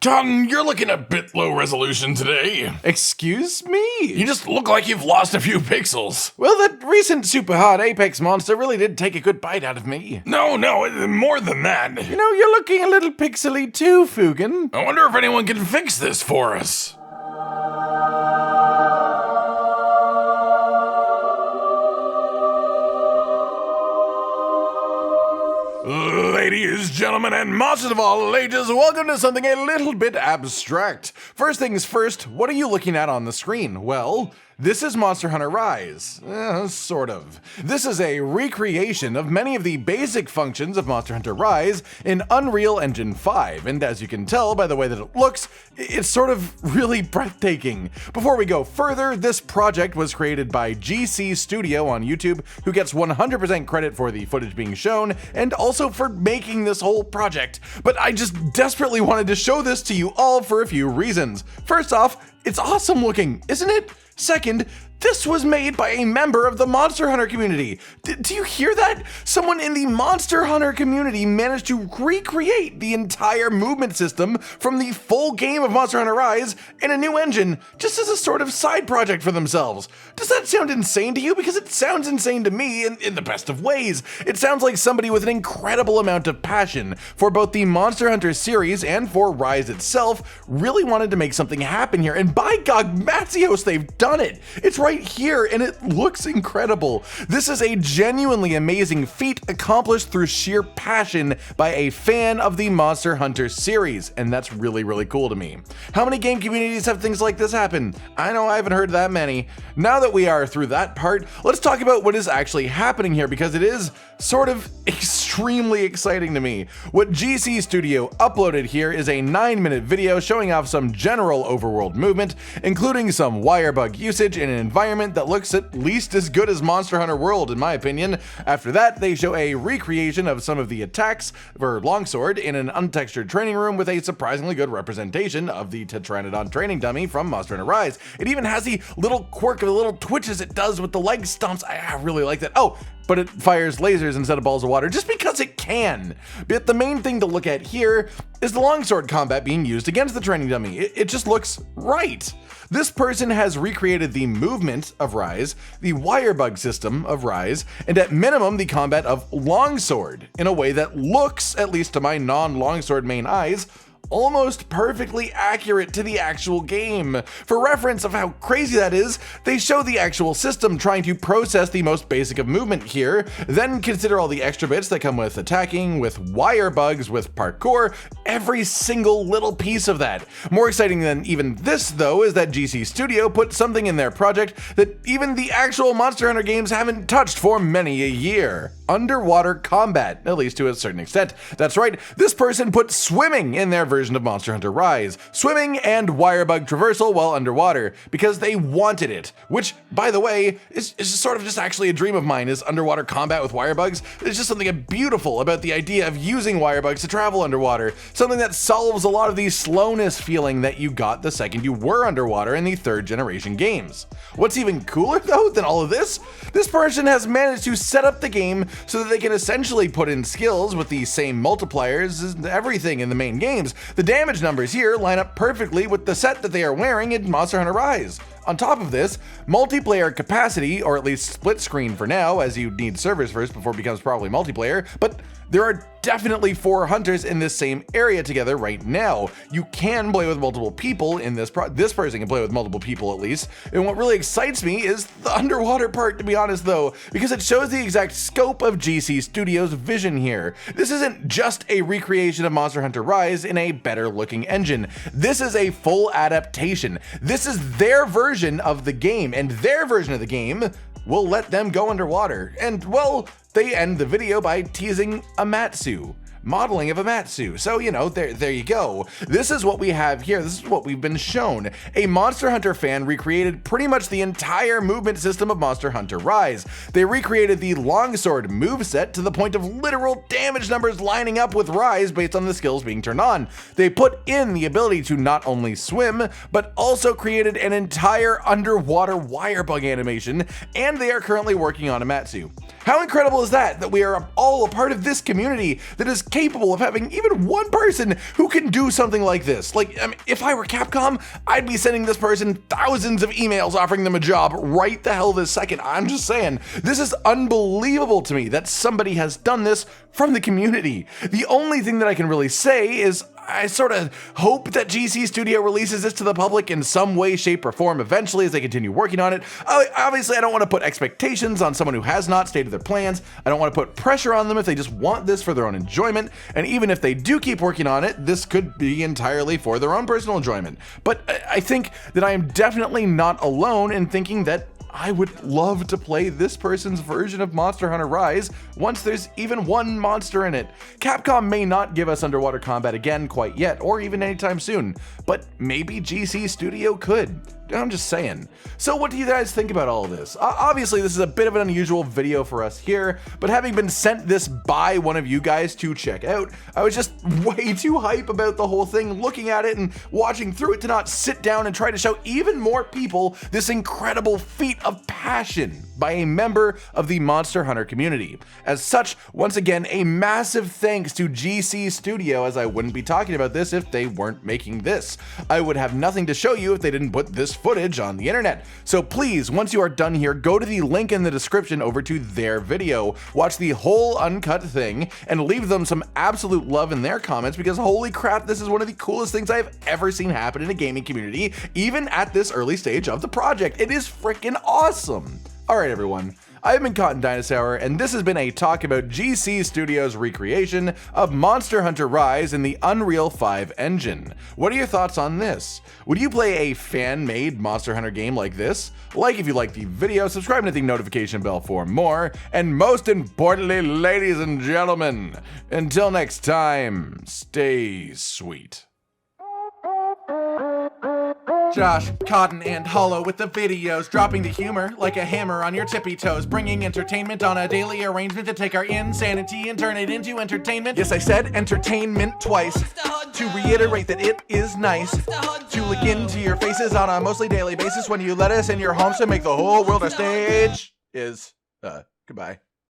John, you're looking a bit low resolution today. Excuse me? You just look like you've lost a few pixels. Well, that recent super hard Apex monster really did take a good bite out of me. No, more than that. You know, you're looking a little pixely too, Fugan. I wonder if anyone can fix this for us. Ladies, gentlemen, and monsters of all ages, welcome to something a little bit abstract. First things first, what are you looking at on the screen? Well, this is Monster Hunter Rise. Sort of. This is a recreation of many of the basic functions of Monster Hunter Rise in Unreal Engine 5, and as you can tell by the way that it looks, it's sort of really breathtaking. Before we go further, this project was created by GC Studio on YouTube, who gets 100% credit for the footage being shown, and also for making this whole project. But I just desperately wanted to show this to you all for a few reasons. First off, it's awesome looking, isn't it? Second, this was made by a member of the Monster Hunter community. Do you hear that? Someone in the Monster Hunter community managed to recreate the entire movement system from the full game of Monster Hunter Rise in a new engine, just as a sort of side project for themselves. Does that sound insane to you? Because it sounds insane to me in the best of ways. It sounds like somebody with an incredible amount of passion for both the Monster Hunter series and for Rise itself really wanted to make something happen here. And by God, Matsios, they've done it. It's right here, and it looks incredible. This is a genuinely amazing feat accomplished through sheer passion by a fan of the Monster Hunter series, and that's really, really cool to me. How many game communities have things like this happen? I know I haven't heard that many. Now that we are through that part, let's talk about what is actually happening here, because it is sort of extremely exciting to me. What GC Studio uploaded here is a 9-minute video showing off some general overworld movement, including some wire bug usage in an environment that looks at least as good as Monster Hunter World in my opinion. After that, they show a recreation of some of the attacks for Longsword in an untextured training room with a surprisingly good representation of the Tetranodon training dummy from Monster Hunter Rise. It even has the little quirk of the little twitches it does with the leg stomps. I really like that. Oh, but it fires lasers instead of balls of water just because it can. But the main thing to look at here is the longsword combat being used against the training dummy. It just looks right. This person has recreated the movement of Rise, the wire bug system of Rise, and at minimum the combat of longsword in a way that looks, at least to my non-longsword main eyes, almost perfectly accurate to the actual game. For reference of how crazy that is, they show the actual system trying to process the most basic of movement here, then consider all the extra bits that come with attacking, with wire bugs, with parkour, every single little piece of that. More exciting than even this though is that GC Studio put something in their project that even the actual Monster Hunter games haven't touched for many a year. Underwater combat, at least to a certain extent. That's right, this person put swimming in their version of Monster Hunter Rise. Swimming and wirebug traversal while underwater, because they wanted it. Which, by the way, is sort of just actually a dream of mine, is underwater combat with wirebugs. There's just something beautiful about the idea of using wirebugs to travel underwater. Something that solves a lot of the slowness feeling that you got the second you were underwater in the 3rd generation games. What's even cooler though than all of this person has managed to set up the game so that they can essentially put in skills with the same multipliers as everything in the main games. The damage numbers here line up perfectly with the set that they are wearing in Monster Hunter Rise. On top of this, multiplayer capacity, or at least split screen for now, as you need servers first before it becomes probably multiplayer, but there are definitely 4 hunters in this same area together right now. You can play with multiple people in this person can play with multiple people at least. And what really excites me is the underwater part, to be honest though, because it shows the exact scope of GC Studio's vision here. This isn't just a recreation of Monster Hunter Rise in a better looking engine. This is a full adaptation. This is their version of the game, and their version of the game will let them go underwater. And well, they end the video by teasing a Matsu. Modeling of a Matsu. So, you know, there you go. This is what we have here. This is what we've been shown. A Monster Hunter fan recreated pretty much the entire movement system of Monster Hunter Rise. They recreated the longsword moveset to the point of literal damage numbers lining up with Rise based on the skills being turned on. They put in the ability to not only swim, but also created an entire underwater wire bug animation, and they are currently working on a Matsu. How incredible is that we are all a part of this community that is capable of having even one person who can do something like this. Like, I mean, if I were Capcom, I'd be sending this person thousands of emails offering them a job right the hell this second. I'm just saying, this is unbelievable to me that somebody has done this from the community. The only thing that I can really say is I sort of hope that GC Studio releases this to the public in some way, shape, or form eventually as they continue working on it. Obviously, I don't want to put expectations on someone who has not stated their plans. I don't want to put pressure on them if they just want this for their own enjoyment. And even if they do keep working on it, this could be entirely for their own personal enjoyment. But I think that I am definitely not alone in thinking that I would love to play this person's version of Monster Hunter Rise once there's even one monster in it. Capcom may not give us underwater combat again quite yet, or even anytime soon, but maybe GC Studio could. I'm just saying. So what do you guys think about all of this? Obviously, this is a bit of an unusual video for us here, but having been sent this by one of you guys to check out, I was just way too hype about the whole thing, looking at it and watching through it to not sit down and try to show even more people this incredible feat of passion by a member of the Monster Hunter community. As such, once again, a massive thanks to GC Studio, as I wouldn't be talking about this if they weren't making this. I would have nothing to show you if they didn't put this footage on the internet. So please, once you are done here, go to the link in the description over to their video, watch the whole uncut thing, and leave them some absolute love in their comments, because holy crap, this is one of the coolest things I've ever seen happen in a gaming community, even at this early stage of the project. It is freaking awesome. Alright everyone, I've been Cotton Dinosaur, and this has been a talk about GC Studios' recreation of Monster Hunter Rise in the Unreal 5 engine. What are your thoughts on this? Would you play a fan-made Monster Hunter game like this? Like if you liked the video, subscribe and hit the notification bell for more, and most importantly, ladies and gentlemen, until next time, stay sweet. Josh, Cotton, and Hollow with the videos, dropping the humor like a hammer on your tippy toes, bringing entertainment on a daily arrangement to take our insanity and turn it into entertainment. Yes, I said entertainment twice, to reiterate that it is nice to look into your faces on a mostly daily basis when you let us in your homes to make the whole world a stage. Goodbye.